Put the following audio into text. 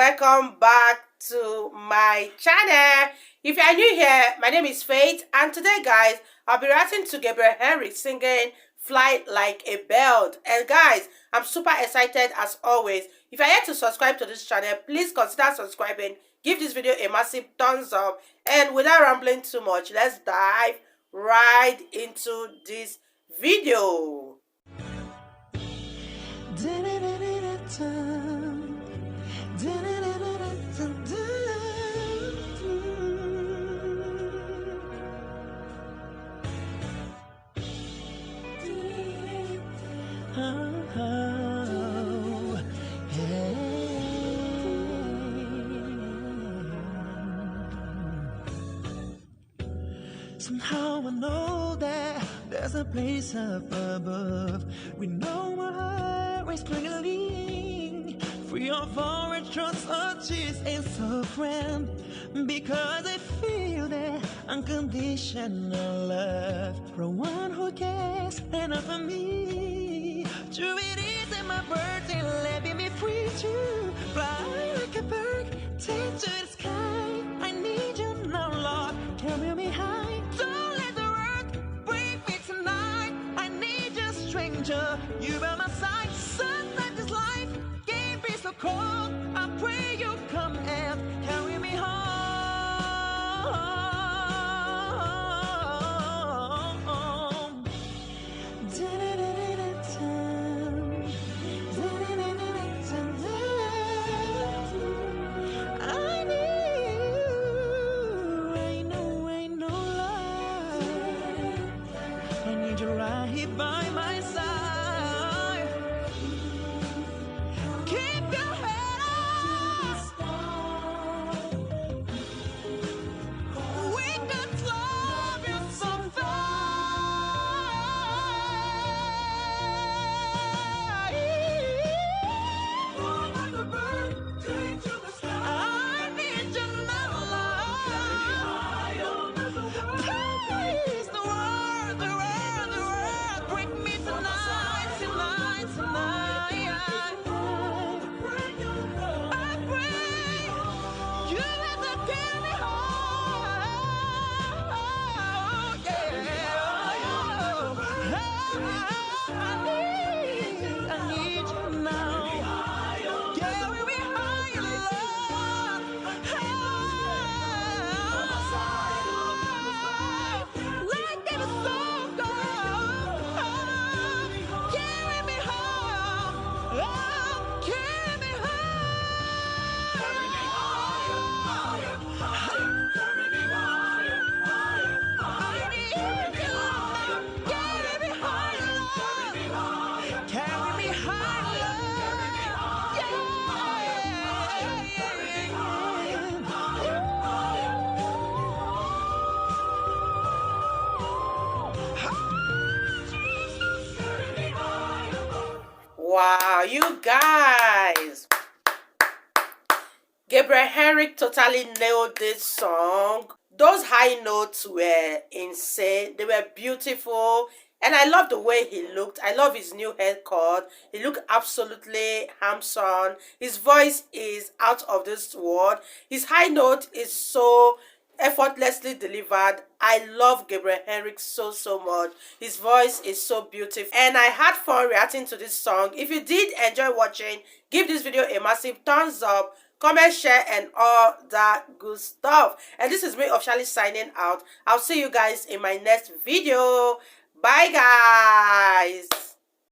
welcome back to my channel. If you are new here, my name is Faith, and today guys, I'll be reacting to Gabriel Henrique singing Fly Like a Bird. And guys, I'm super excited as always. If you are yet to subscribe to this channel, please consider subscribing. Give this video a massive thumbs up, and without rambling too much, let's dive right into this video. Somehow I know that there's a place up above. We know our heart is struggling, free of all retrons, urges and suffering, because I feel that unconditional love from one who cares enough for me. True it is in my birthday, letting me free to fly like a bird, take to the sky. I need you now, Lord, carry me high. You by my side, sometimes this life can be so cold. I pray you come and carry me home. I know, love. I need you right here by my side. Wow, you guys, Gabriel Henrique totally nailed this song. Those high notes were insane. They were beautiful, and I love the way he looked. I love his new haircut. He looked absolutely handsome. His voice is out of this world. His high note is so effortlessly delivered. I love Gabriel Henrique so much. His voice is so beautiful, and I had fun reacting to this song. If you did enjoy watching, give this video a massive thumbs up, comment, share, and all that good stuff. And this is me officially signing out. I'll see you guys in my next video. Bye guys.